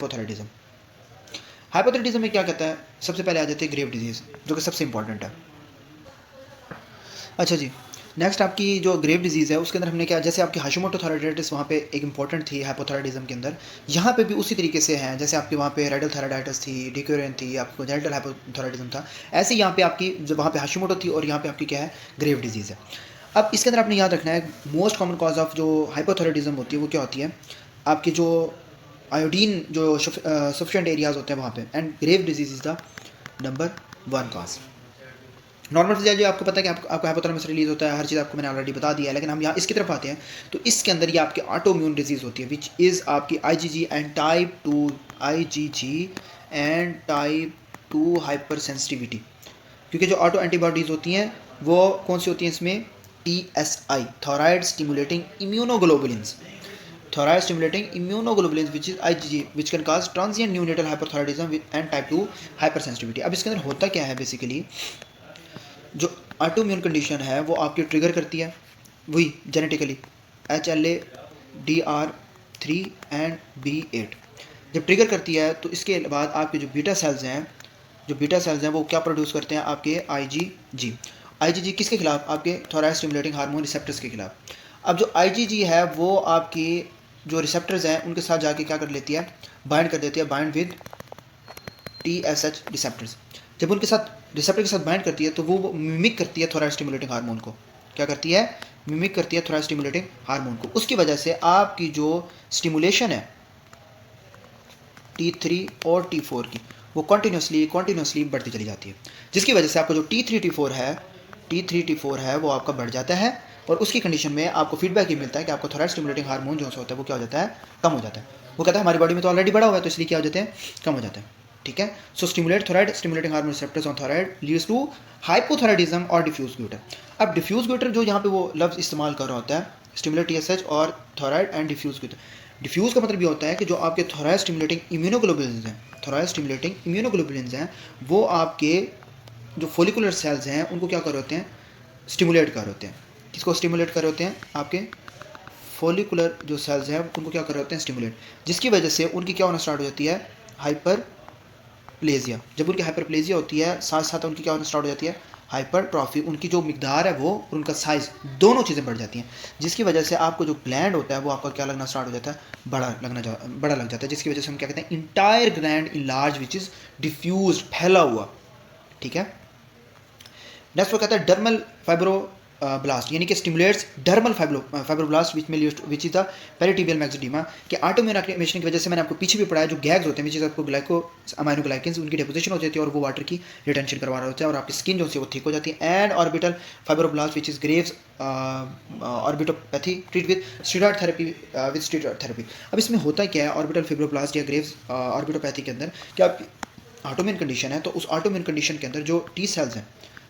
Hypothyroidism. Hypothyroidism में क्या कहता है, सबसे पहले आ जाती है ग्रेव डिजीज़, जो कि सबसे इंपॉर्टेंट है। अच्छा जी, नेक्स्ट आपकी जो ग्रेव डिजीज़ है उसके अंदर हमने क्या, जैसे आपकी हाशिमोटो थायराइडाइटिस वहाँ पे एक इंपॉर्टेंट थी हाइपोथायराइडिज्म के अंदर, यहाँ पे भी उसी तरीके से हैं। जैसे आपके वहाँ पे रेडल थायराइडाइटिस थी, डिक्यूरेन थी, आपको जेनेटल हाइपोथायराइडिज्म था, ऐसे यहाँ पे आपकी जो वहाँ पे हाशिमोटो थी और यहाँ पे आपकी क्या है, ग्रेव डिजीज़ है। अब इसके अंदर आपने याद रखना है, मोस्ट कॉमन कॉज ऑफ जो हाइपोथायराइडिज्म होती है वो क्या होती है, आपकी जो आयोडीन जो सफिशिएंट एरियाज होते हैं वहाँ पे, and grave disease is the number 1 cause. Normal physiology जो आपको पता है कि आपको हाइपोथैलेमस रिलीज होता है, हर चीज़ आपको मैंने ऑलरेडी बता दिया है। लेकिन हम यहाँ इसकी तरफ आते हैं तो इसके अंदर ये आपकी ऑटोइम्यून डिजीज़ होती है, विच इज़ आपकी IgG and type 2 hyper sensitivity. क्योंकि जो ऑटो एंटीबॉडीज़ होती हैं वो कौन सी होती हैं इसमें, TSI, thyroid stimulating immunoglobulins, thyroid stimulating immunoglobulins which is IgG which can cause transient neonatal hyperthyroidism and type 2 hypersensitivity। अब इसके अंदर होता क्या है, बेसिकली जो ऑटोइम्यून कंडीशन है वो आपकी ट्रिगर करती है वही जेनेटिकली HLA-DR3 एंड B8। जब ट्रिगर करती है तो इसके बाद आपके जो बीटा सेल्स हैं वो क्या प्रोड्यूस करते हैं, आपके IgG किसके खिलाफ, आपके थायराइड स्टिमुलेटिंग हार्मोन रिसेप्टर्स के खिलाफ। अब जो IgG है वो आपकी जो रिसेप्टर्स हैं उनके साथ जाके क्या कर लेती है, बाइंड कर देती है, बाइंड विद TSH रिसेप्टर्स। जब उनके साथ रिसेप्टर के साथ बाइंड करती है तो वो मिमिक करती है थायराइड स्टिमुलेटिंग हार्मोन को, क्या करती है, मिमिक करती है थायराइड स्टिमुलेटिंग हार्मोन को। उसकी वजह से आपकी जो स्टिमुलेशन है T3 और T4 की वो कॉन्टिन्यूसली बढ़ती चली जाती है, जिसकी वजह से आपका जो T3 T4 है वो आपका बढ़ जाता है। और उसकी कंडीशन में आपको फीडबैक ये मिलता है कि आपको थायराइड स्टिमुलेटिंग हार्मोन जो होता है वो क्या हो जाता है, कम हो जाता है। वो कहता है हमारी बॉडी में तो ऑलरेडी बढ़ा हुआ है तो इसलिए क्या हो जाते हैं, कम हो जाता है। ठीक है, so stimulate thyroid stimulating hormone receptors on thyroid leads to hypothyroidism और डिफ्यूज ग्लूटर। अब डिफ्यूज ग्लूटर जो यहाँ पे वो लफ्ज़ इस्तेमाल कर रहा होता है, स्टिमुलेट TSH और थायराइड एंड डिफ्यूज ग्लूटर। डिफ्यूज़ का मतलब ये होता है कि जो आपके थायराइड स्टिमुलेटिंग इम्यूनोग्लोबुलिन्स हैं वो आपके जो फोलिकुलर सेल्स हैं उनको क्या कर होते हैं, स्टिमुलेट कर होते हैं। किसको स्टिमुलेट कर होते हैं, आपके फोलिकुलर जो सेल्स हैं उनको क्या कर रहे होते हैं, स्टिमुलेट, जिसकी वजह से उनकी क्या होना स्टार्ट हो जाती है, हाइपरप्लेजिया। जब उनकी हाइपरप्लेजिया होती है साथ साथ उनकी क्या होना स्टार्ट हो जाती है, हाइपरट्रॉफी। उनकी जो मिकदार है वो और उनका साइज़ दोनों चीज़ें बढ़ जाती हैं, जिसकी वजह से आपको जो ग्लैंड होता है वो आपका क्या लगना स्टार्ट हो जाता है, बड़ा लग जाता है, जिसकी वजह से हम क्या कहते हैं, entire gland in large which is diffuse, फैला हुआ। ठीक है, नेक्स्ट वो कहता है डर्मल फाइब्रो ब्लास्ट, यानी कि stimulates dermal fibroblast which is the pretibial myxoedema के ऑटोइम्यून एक्टिवेशन की वजह से। मैंने आपको पीछे भी पढ़ाया, जो गैग्स होते हैं विच इज आपको अमाइनोग्लाइकेंस उनकी डिपोजिशन हो जाती है और वो वाटर की रिटेंशन करवा रहा होता है और आपकी स्किन जो है वो थिक हो जाती है। And orbital fibroblast which is Graves orbitopathy treat with steroid therapy. अब इसमें होता क्या है, ऑर्बिटल फाइब्रोब्लास्ट या ग्रेव्स ऑर्बिटोपैथी के अंदर क्या ऑटोइम्यून कंडीशन है, तो उस ऑटोइम्यून कंडीशन के अंदर जो टी सेल्स हैं,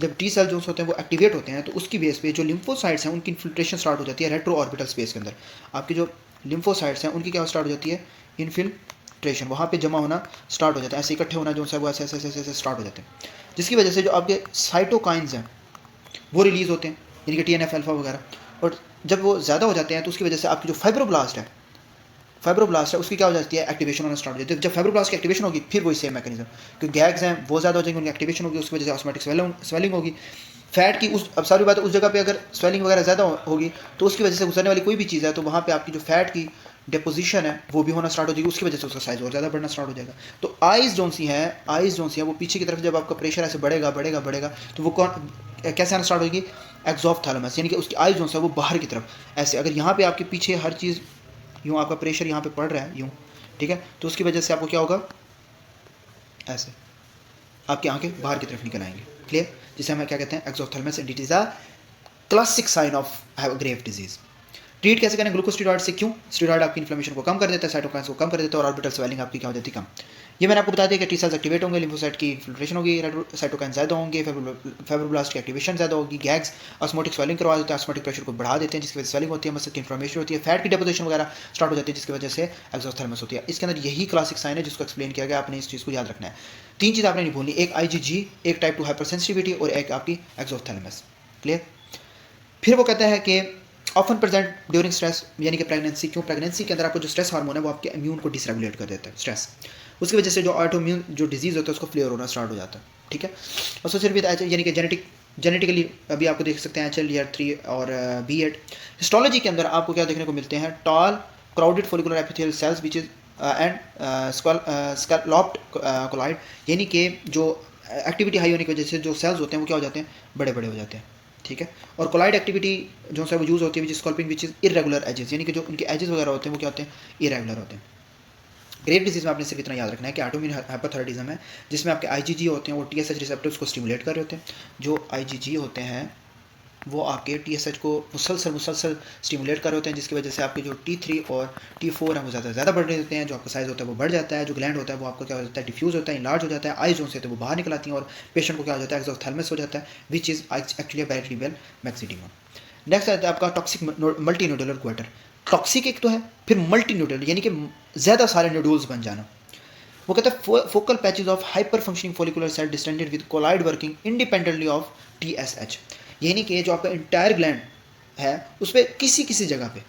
जब टी सेल जो होते हैं वो एक्टिवेट होते हैं तो उसकी बेस पे जो लिम्फोसाइट्स हैं उनकी इन्फिल्ट्रेशन स्टार्ट हो जाती है रेट्रो ऑर्बिटल स्पेस के अंदर। आपकी जो लिम्फोसाइट्स हैं उनकी क्या स्टार्ट हो जाती है, इन्फिल्ट्रेशन, वहाँ पे जमा होना स्टार्ट हो जाता है, ऐसे इकट्ठे होना जो है वो ऐसे स्टार्ट हो जाते हैं, जिसकी वजह से जो आपके साइटोकाइंस हैं वो रिलीज़ होते हैं, यानी कि TNF अल्फा वगैरह। और जब वो ज़्यादा हो जाते हैं तो उसकी वजह से आपकी जो फाइब्रोब्लास्ट है उसकी क्या हो जाती है, एक्टिवेशन होना स्टार्ट हो जाती है। जब फाइब्रोब्लास्ट की एक्टिवेशन होगी फिर वही सेम मैकेनिज्म, क्योंकि गैग्स हैं वो ज़्यादा हो जाएंगे, उनकी एक्टिवेशन होगी, उसकी वजह से ऑस्मेटिक स्वेलिंग होगी। फैट की अब सारी बात है, उस जगह पे अगर स्वेलिंग वगैरह ज़्यादा होगी तो उसकी वजह से गुजरने वाली कोई भी चीज़ है तो वहाँ पे आपकी जो फैट की डिपोजिशन है वो भी होना स्टार्ट हो जाएगी, उसकी वजह से उसका साइज़ और ज़्यादा बढ़ना स्टार्ट हो जाएगा। तो आइज़ जो सी है वो पीछे की तरफ जब आपका प्रेशर ऐसे बढ़ेगा तो वो कैसे आना स्टार्ट होगी, एक्सोफ्थैलेमस, यानी कि उसकी आइज़ जो है वो बाहर की तरफ ऐसे। अगर यहाँ पे आपके पीछे हर चीज़ यूँ आपका प्रेशर यहाँ पे पड़ रहा है यूँ, ठीक है, तो उसकी वजह से आपको क्या होगा, ऐसे आपकी आंखें बाहर की तरफ निकल आएंगे। क्लियर, जिसे हम क्या कहते हैं, exophthalmos, and it is a classic sign of Grave disease. Treat कैसे करें, ग्लूकोस्टेरॉइड से। क्यों, स्टेरॉइड आपकी इन्फ्लेमेशन को कम कर देता है, साइटोकाइंस को कम कर देता है और ऑर्बिटल स्वेलिंग आपकी क्या हो जाती है, कम। ये मैंने आपको बता दिया कि टी सेल्स एक्टिवेट होंगे, लिम्फोसाइट की इन्फिल्ट्रेशन होगी, साइटोकाइन ज़्यादा होंगे, फाइब्रोब्लास्ट की एक्टिवेशन ज़्यादा होगी, गैग्स ऑस्मोटिक स्वेलिंग करवा देते हैं, ऑस्मोटिक प्रेशर को बढ़ा देते हैं जिसकी वजह से स्वेलिंग होती है, मसल की इन्फ्लेमेशन होती है, फैट की डिपोजिशन वगैरह स्टार्ट हो जाती है जिसकी वजह से एक्सोथैलेमस होती है। इसके अंदर यही क्लासिक साइन है जिसको एक्सप्लेन किया गया, आपने इस चीज़ को याद रखना है। 3 चीज़ आपने नहीं भूलनी, एक IgG, एक टाइप 2 हाइपर सेंसिटिविटी और एक आपकी एक्सोथैलेमस। क्लियर। फिर वो कहता है कि ऑफन प्रेजेंट ड्यूरिंग स्ट्रेस, यानी कि प्रेगनेंसी। क्यों? प्रेगनेंसी के अंदर आपको जो स्ट्रेस हार्मोन है वो आपके इम्यून को डिसरेगुलेट कर देता है, स्ट्रेस। उसकी वजह से जो ऑटोइम्यून जो डिजीज़ होता है उसको फ्लेयर होना स्टार्ट हो जाता है, ठीक है। और सोशल विद एच, यानी कि जेनेटिकली अभी आपको देख सकते हैं HLDR3 और B8। हिस्टोलॉजी के अंदर आपको क्या देखने को मिलते हैं? Tall crowded follicular epithelial cells which is and scalloped colloid, यानी कि जो एक्टिविटी हाई होने की वजह से जो सेल्स होते हैं वो क्या हो जाते हैं? बड़े बड़े हो जाते हैं, ठीक है। और कोलाइड एक्टिविटी जो है वो यूज़ होती है which is scalloping which is irregular edges, यानी कि जो उनके एजेस वगैरह होते हैं वो क्या होते हैं? इरेगुलर होते हैं। ग्रेव डिजीज़ में आपने सिर्फ इतना याद रखना है कि ऑटोइम्यून हाइपोथायराइडिज्म है, जिसमें आपके IgG होते हैं वो TSH रिसेप्टर्स को स्टिमुलेट कर रहे होते हैं। जो IgG होते हैं वो आपके TSH को मुसलसल स्टिमुलेट कर रहे होते हैं, जिसकी वजह से आपके जो T3 और T4 हैं वो ज़्यादा बढ़ रहे होते हैं। जो आपका साइज़ होता है वो बढ़ जाता है, जो ग्लैंड होता है वो आपका क्या हो जाता है? डिफ्यूज़ होता है, इनलार्ज हो जाता है, आई जोन से तो वो बाहर निकल आती हैं और पेशेंट को क्या हो जाता है? एक्सोथैलेमस हो जाता है, which is actually bacterial myxoedema. Next आता है आपका toxic multi nodular goitre. Toxic एक तो है, फिर मल्टी न्यूडुलर यानी कि ज़्यादा सारे न्यूडल्स बन जाना। वो कहता है focal patches of hyper functioning follicular cell distended with colloid working independently of TSH, यानी कि जो आपका इंटायर ग्लैंड है उस पर किसी जगह पे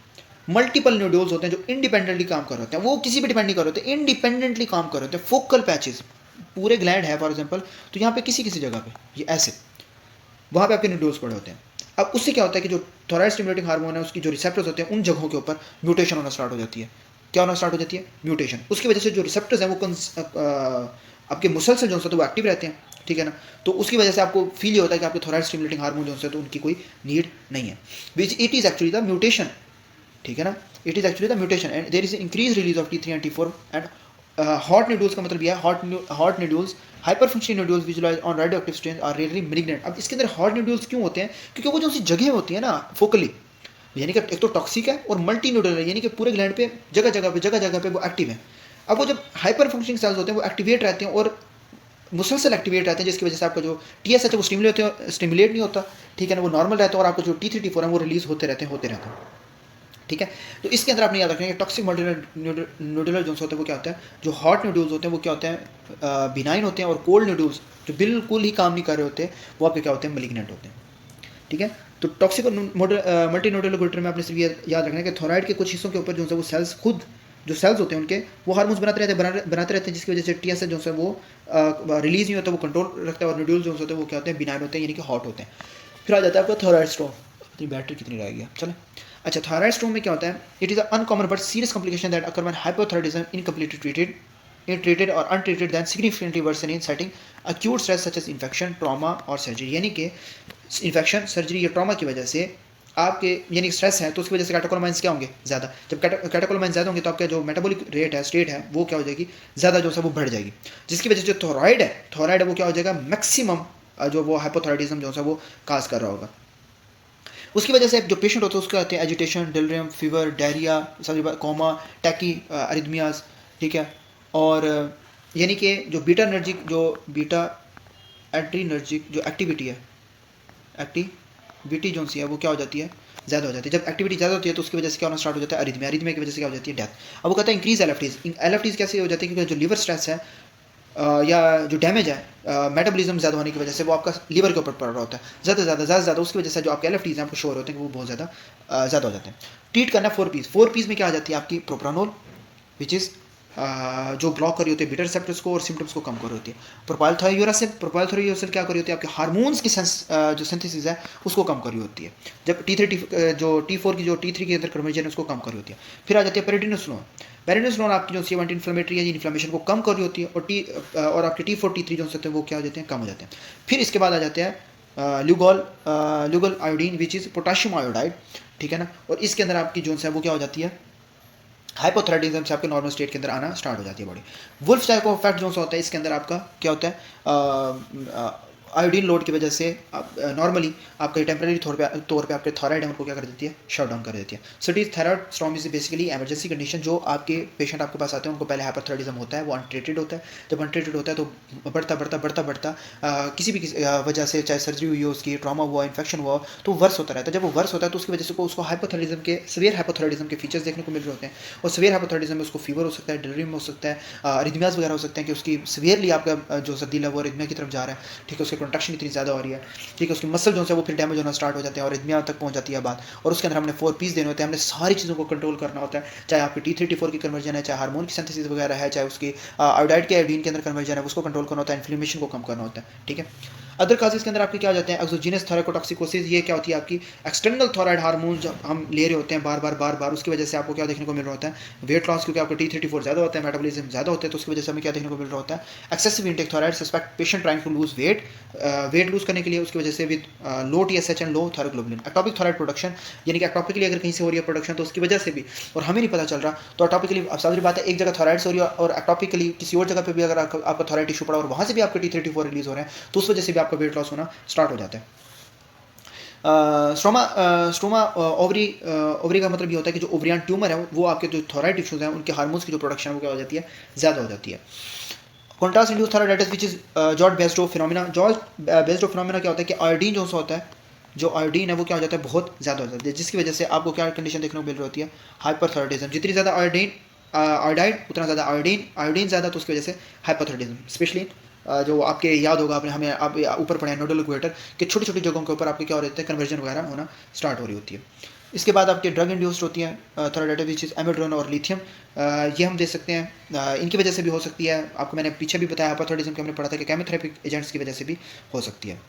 मल्टीपल न्यूडल्स होते हैं जो इंडिपेंडेंटली काम कर रहे होते हैं, वो किसी पे डिपेंड नहीं कर रहे होते, इंडिपेंडेंटली काम कर रहे होते हैं। फोकल पैचेज पूरे ग्लैंड है फॉर एग्जांपल, तो यहाँ पे किसी जगह पे ये ऐसे वहाँ पे आपके न्यूडल्स पड़े होते हैं। अब उससे क्या होता है कि जो थोराइड स्टिमुलेटिंग हार्मोन है उसकी जो रिसेप्टर्स होते हैं उन जगहों के ऊपर म्यूटेशन होना स्टार्ट हो जाती है। क्या होना स्टार्ट हो जाती है? म्यूटेशन। उसकी वजह से जो रिसेप्टर्स हैं वो आपके मुसलसल जो होते हैं वो एक्टिव रहते हैं, ठीक है ना। तो उसकी वजह से आपको फील ये होता है कि आपके थोराइड स्टिमुलेटिंग हार्मोन जो होते हैं तो उनकी कोई नीड नहीं है, which it is actually the mutation, ठीक है ना। It is actually the mutation and there is increase release of T3 and T4 and hot nodules का मतलब यह है hot nodules hyper functioning nodules visualise on radioactive strain are rarely malignant. अब इसके अंदर हॉट न्यूडल्स क्यों होते हैं? क्योंकि वो जो सी जगह होती है ना फोकली, यानी कि एक तो टॉक्सिक है और मल्टी न्यूडल है, यानी कि पूरे ग्लैंड पे जगह जगह पे वो एक्टिव है। अब वो जब हाइपर फंक्शनिंग सेल्स होते हैं वो एक्टिवेट रहते हैं और मुसलसल एक्टिवेट रहते हैं, जिसकी वजह से आपका जो TSH है वो स्टिमुलेट नहीं होता, ठीक है ना, वो नॉर्मल रहता है और आपको जो T3 T4 है वो रिलीज होते रहते हैं, ठीक है। तो इसके अंदर आपने याद रखना है कि टॉक्सिक न्यूडुलर जो होते हैं वो क्या होता है? जो हॉट न्यूडल्स होते हैं वो क्या होते हैं? बिनाइन होते हैं, और कोल्ड न्यूडल्स जो बिल्कुल ही काम नहीं कर रहे होते वो आपके क्या होते हैं? मैलिग्नेंट होते हैं, ठीक है। तो टॉक्सिक मल्टी न्यूडुलर ग्लूटर में आपने सिर्फ ये याद रखना है कि थोराइड के कुछ हिस्सों के ऊपर जो है वो सेल्स खुद जो सेल्स होते हैं उनके वो हार्मोन्स बनाते रहते हैं, जिसकी वजह से TSH जो है वो रिलीज नहीं होता, वो कंट्रोल रखता है, और न्यूडल्स जो होते हैं वो क्या होते हैं? बिनाइन होते हैं, यानी कि हॉट होते हैं। फिर आ जाता है आपका थोराइड स्टोन। अपनी बैटरी कितनी रह गई? चले, अच्छा, थायराइड स्टोन में क्या होता है? It is uncommon but serious complication that occur when hypothyroidism incompletely treated or untreated then significantly worsen in setting acute stress such as infection, trauma और सर्जरी, यानी कि इन्फेक्शन, सर्जरी या ट्रॉमा की वजह से आपके यानी स्ट्रेस है तो उसकी वजह से कैटेकोलामाइंस क्या होंगे? ज़्यादा। जब कैटेकोलामाइंस ज़्यादा होंगे तो आपका जो मेटाबॉलिक रेट है, स्टेट है, वो क्या हो जाएगी? ज़्यादा जो है वो बढ़ जाएगी, जिसकी वजह से जो थोराइड है वो क्या हो जाएगा? मैक्सिमम जो वो हाइपोथायराइडिज्म जो है वो काज कर रहा होगा। उसकी वजह से जो पेशेंट होते हैं उसके आते हैं agitation, delirium, fever, diarrhoea, coma, tachyarrhythmias, ठीक है। और यानी कि जो बीटा एड्रीनर्जिक जो एक्टिविटी जो सी है वो क्या हो जाती है? ज़्यादा हो जाती है। जब एक्टिविटी ज़्यादा होती है तो उसकी वजह से क्या होना स्टार्ट हो जाता है? अरिथमिया की वजह से क्या हो जाती है? डेथ। अब वो कहता है इंक्रीज एलएफटीज कैसे हो जाती है? क्योंकि जो लिवर स्ट्रेस है या जो डैमेज है मेटाबॉलिज्म ज़्यादा होने की वजह से वो आपका लीवर के ऊपर पड़ रहा होता है ज़्यादा, उसकी वजह से जो आपके LFTs हैं आपको शोर होते हैं कि वो बहुत ज़्यादा हो जाते हैं। ट्रीट करना 4Ps में क्या आ जाती है? आपकी प्रोप्रानोल विच इज़ जो ब्लॉक कर रही होती है बीटा रिसेप्टर्स को और सिम्टम्स को कम कर रही होती है। प्रोपाइलथ्योरेसिल क्या कर रही होती है? आपके हार्मोन्स की जो सिंथेसिस है उसको कम कर रही होती है। जब T4 की जो T3 के अंदर कन्वर्जन है उसको कम कर रही होती है। फिर आ जाती है पेरिडिनोस्लोन आपकी जो C1 इन्फ्लेमेटरी है, इन्फ्लेमेशन को कम कर रही होती है, और आपके T4 T3 जो होते हैं वो क्या हो जाते हैं? कम हो जाते हैं। फिर इसके बाद आ जाते हैं Lugol iodine which is potassium iodide, ठीक है ना। और इसके अंदर आपकी जो है वो क्या हो जाती है? हाइपोथायराइडिज्म से आपके नॉर्मल स्टेट के अंदर आना स्टार्ट हो जाती है body. Wolff type of effect जो होता है इसके अंदर आपका क्या होता है? आयोडीन लोड की वजह से नॉर्मली आपका टेम्परेरी तौर पे आपके थायराइड है उनको क्या कर देती है? शट डाउन कर देती है। So it is thyroid storm is basically emergency condition. जो आपके पेशेंट आपके पास आते हैं उनको पहले हाइपोथायराइडिज्म होता है, वो अनट्रीटेड होता है। जब अनट्रीटेड होता है तो बढ़ता किसी भी वजह से, चाहे सर्जरी हुई हो, उसकी ट्रॉमा हुआ, इन्फेक्शन हुआ, तो वर्स होता रहता है। जब वो वर्स होता है तो उसकी वजह से उसको हाइपोथायराइडिज्म के सीवियर हाइपोथायराइडिज्म के फीचर्स देखने को मिल रहे होते हैं। और सीवियर हाइपोथायराइडिज्म में उसको फीवर हो सकता है, डिलीरियम हो सकता है, अरिथमियाज वगैरह हो सकते हैं कि उसकी सीवियरली आपका जो दिल है वो अरिथमिया की तरफ जा रहा है, ठीक है, उसके कंट्रैक्शन इतनी ज़्यादा हो रही है, ठीक है, उसकी मसल जो है वो फिर डैमेज होना स्टार्ट हो जाते हैं और इतमिया तक पहुंच जाती है बात। और उसके अंदर हमने 4 पीस देने होते हैं, हमने सारी चीज़ों को कंट्रोल करना होता है, चाहे आपकी T3 T4 की कन्वर्जन है, चाहे हार्मोन की सिंथेसिस वगैरह है, चाहे उसकी आयोडाइड के आयोडीन के अंदर कन्वर्जन है, उसको कंट्रोल करना होता है, इन्फ्लेमेशन को कम करना होता है, ठीक है। अदर काजेज के अंदर आपके क्या हो जाते हैं, एक्सोजीनस थायरोकोटॉक्सिकोसिस, ये क्या होती है आपकी एक्सटर्नल थायराइड हार्मोन जब हम ले रहे होते हैं बार बार, उसकी वजह से आपको क्या देखने को मिल रहा होता है, वेट लॉस, क्योंकि आपको T3 T4 ज़्यादा होता है, मेटाबॉलिज्म ज़्यादा होता है, तो उसकी वजह से हमें क्या देखने को मिल रहा होता है, excessive intake thyroid, suspect patient trying to lose weight, weight lose करने के लिए, उसकी वजह से with low TSH and low thyroglobulin, ectopic thyroid production, यानी कि एटॉपिकली अगर कहीं से हो रही है प्रोडक्शन तो उसकी वजह से भी, और हमें नहीं पता चल रहा, तो एटॉपिकली अब सारी बात है, एक जगह थायराइड से हो रही है और एटॉपिकली किसी और जगह पे भी अगर आपका थायराइड टिश्यू पड़ा और वहाँ से भी आपके T3 T4 रिलीज हो रहे हैं, तो उस वजह से भी आपका वेट लॉस होना स्टार्ट हो जाता है। स्ट्रोमा ओवरी का मतलब ये होता है कि जो ओवरियन ट्यूमर है वो आपके जो थायराइड टिश्यूज हैं उनके हार्मोन्स की जो प्रोडक्शन है वो क्या हो जाती है, ज़्यादा हो जाती है। Contrast induced thyroiditis which is George Basedow phenomena, George Basedow phenomena क्या होता है कि आयोडीन जो सा होता है, जो आयोडीन है वो क्या हो जाता है, बहुत ज़्यादा हो जाता है, जिसकी वजह से आपको क्या कंडीशन देखने को मिल रही होती है, हाइपरथायराइडिज्म, जितनी ज़्यादा आयोडीन आयोडाइड उतना ज़्यादा आयोडीन ज़्यादा, तो उसकी वजह से हाइपरथायराइडिज्म, स्पेशली जो आपके याद होगा आपने हमें आप ऊपर पढ़े नोडल इक्वेटर के छोटी छोटी जगहों के ऊपर आपके क्या हो रहे थे, कन्वर्जन वगैरह होना स्टार्ट हो रही होती है। इसके बाद आपके ड्रग इंड्यूस्ड होती हैं थायराइडाइटिस विच इज़ एमिड्रोन और लिथियम, ये हम दे सकते हैं, इनकी वजह से भी हो सकती है, आपको मैंने पीछे भी बताया हाइपरथायराइडिज्म के हमने पढ़ा था कि केमोथेरेपी एजेंट्स की वजह से भी हो सकती है।